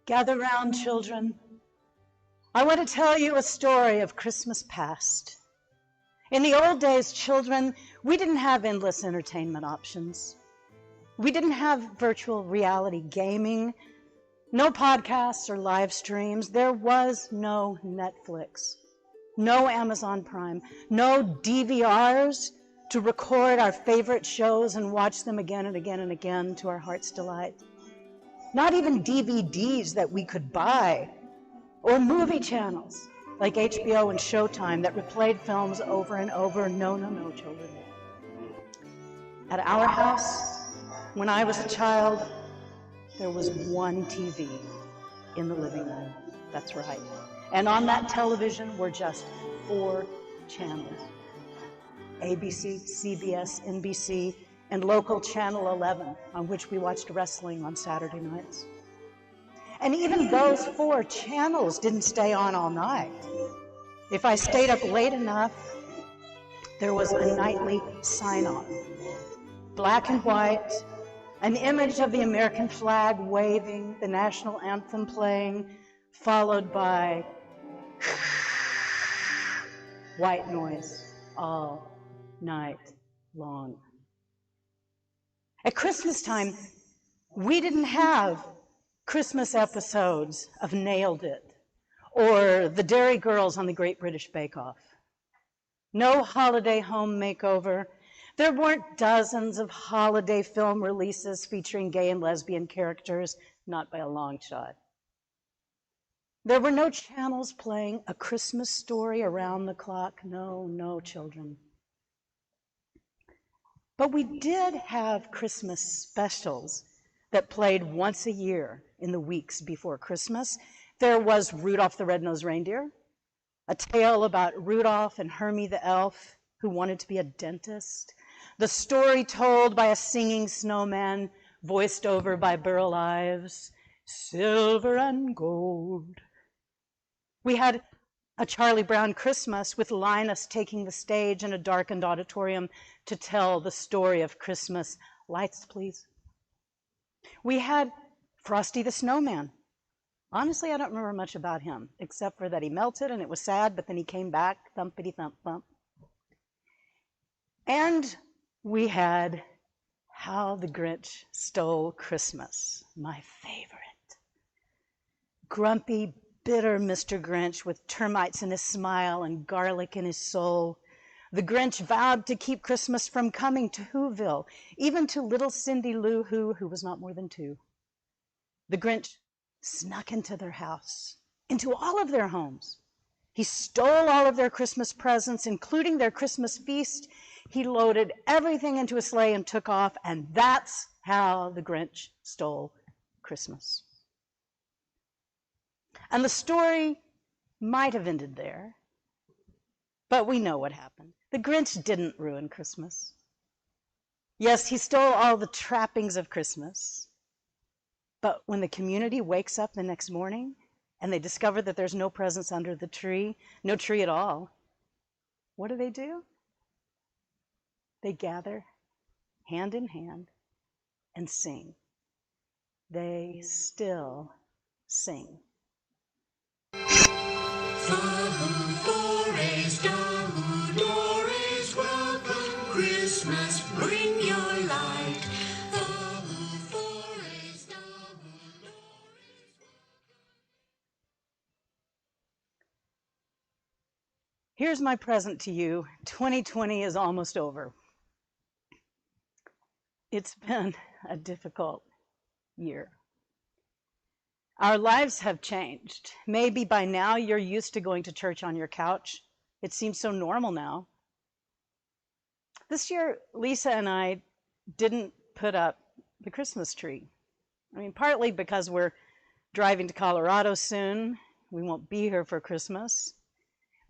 Gather round, children. I want to tell you a story of Christmas past. In the old days, children, we didn't have endless entertainment options. We didn't have virtual reality gaming, no podcasts or live streams. There was no Netflix, no Amazon Prime, no DVRs to record our favorite shows and watch them again and again and again to our heart's delight. Not even DVDs that we could buy, or movie channels like HBO and Showtime that replayed films over and over. No, no, no, children. At our house, when I was a child, there was one TV in the living room. That's right. And on that television were just 4 channels: ABC, CBS, NBC, and local Channel 11, on which we watched wrestling on Saturday nights. And even those 4 channels didn't stay on all night. If I stayed up late enough, there was a nightly sign-on. Black and white, an image of the American flag waving, the national anthem playing, followed by white noise all night long. At Christmas time, we didn't have Christmas episodes of Nailed It or the Dairy Girls on the Great British Bake Off. No holiday home makeover. There weren't dozens of holiday film releases featuring gay and lesbian characters, not by a long shot. There were no channels playing A Christmas Story around the clock. No, no, children. But we did have Christmas specials that played once a year in the weeks before Christmas. There was Rudolph the Red-Nosed Reindeer, a tale about Rudolph and Hermie the elf who wanted to be a dentist, the story told by a singing snowman voiced over by Burl Ives, silver and gold. We had A Charlie Brown Christmas with Linus taking the stage in a darkened auditorium to tell the story of Christmas. Lights, please. We had Frosty the Snowman. Honestly, I don't remember much about him, except for that he melted and it was sad, but then he came back, thumpity thump thump. And we had How the Grinch Stole Christmas, my favorite. Grumpy, bitter Mr. Grinch with termites in his smile and garlic in his soul. The Grinch vowed to keep Christmas from coming to Whoville, even to little Cindy Lou Who was not more than 2. The Grinch snuck into their house, into all of their homes. He stole all of their Christmas presents, including their Christmas feast. He loaded everything into a sleigh and took off, and that's how the Grinch stole Christmas. And the story might have ended there, but we know what happened. The Grinch didn't ruin Christmas. Yes, he stole all the trappings of Christmas, but when the community wakes up the next morning and they discover that there's no presents under the tree, no tree at all, what do? They gather hand in hand and sing. They still sing. Christmas, bring your light. Here's my present to you. 2020 is almost over. It's been a difficult year. Our lives have changed. Maybe by now you're used to going to church on your couch. It seems so normal now. This year, Lisa and I didn't put up the Christmas tree. I mean, partly because we're driving to Colorado soon. We won't be here for Christmas.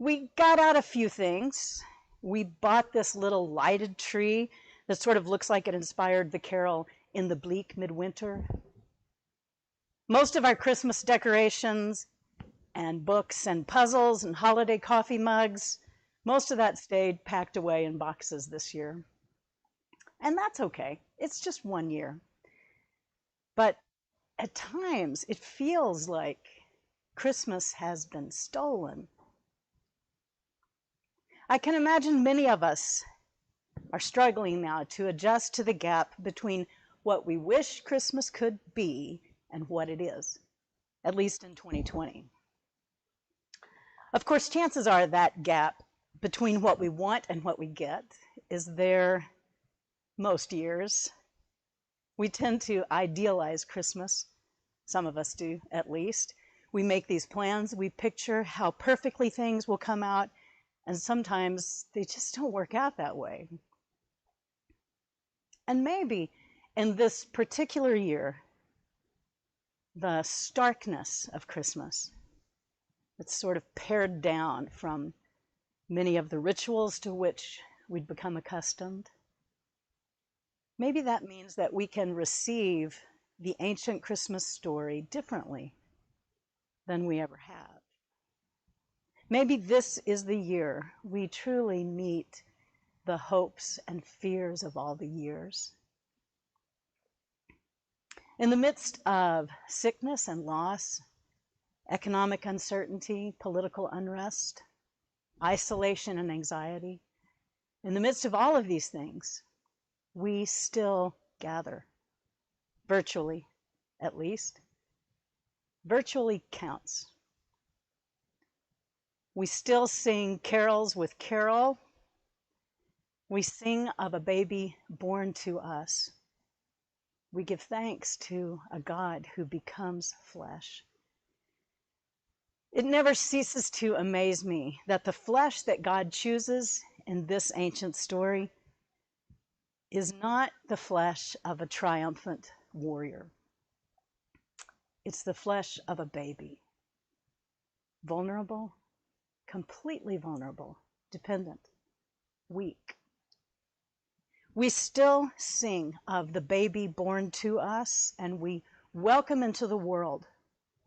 We got out a few things. We bought this little lighted tree that sort of looks like it inspired the carol In the Bleak Midwinter. Most of our Christmas decorations and books and puzzles and holiday coffee mugs, most of that stayed packed away in boxes this year. And that's okay. It's just one year. But at times it feels like Christmas has been stolen. I can imagine many of us are struggling now to adjust to the gap between what we wish Christmas could be and what it is, at least in 2020. Of course, chances are that gap between what we want and what we get is there most years. We tend to idealize Christmas. Some of us do, at least. We make these plans, we picture how perfectly things will come out, and sometimes they just don't work out that way. And maybe in this particular year, the starkness of Christmas, it's sort of pared down from many of the rituals to which we'd become accustomed. Maybe that means that we can receive the ancient Christmas story differently than we ever have. Maybe this is the year we truly meet the hopes and fears of all the years. In the midst of sickness and loss, economic uncertainty, political unrest, isolation and anxiety, in the midst of all of these things, we still gather, virtually at least. Virtually counts. We still sing carols with Carol. We sing of a baby born to us. We give thanks to a God who becomes flesh. It never ceases to amaze me that the flesh that God chooses in this ancient story is not the flesh of a triumphant warrior. It's the flesh of a baby. Vulnerable, completely vulnerable, dependent, weak. We still sing of the baby born to us, and we welcome into the world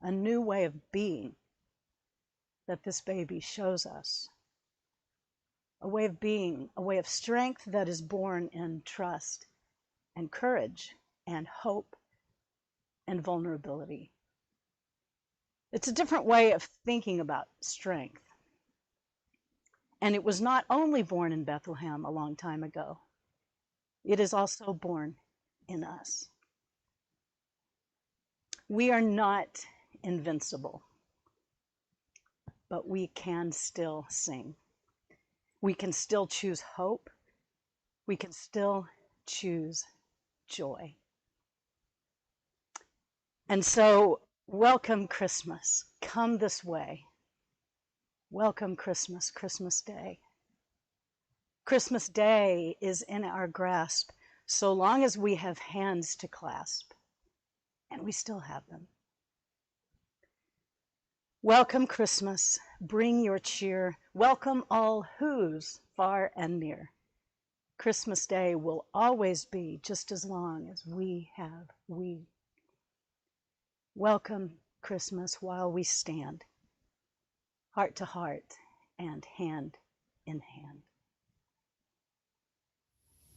a new way of being that this baby shows us. A way of being, a way of strength that is born in trust and courage and hope and vulnerability. It's a different way of thinking about strength. And it was not only born in Bethlehem a long time ago, it is also born in us. We are not invincible, but we can still sing. We can still choose hope. We can still choose joy. And so, welcome Christmas. Come this way. Welcome Christmas, Christmas Day. Christmas Day is in our grasp so long as we have hands to clasp, and we still have them. Welcome Christmas, bring your cheer. Welcome all who's far and near. Christmas Day will always be just as long as we have we. Welcome Christmas while we stand, heart to heart and hand in hand.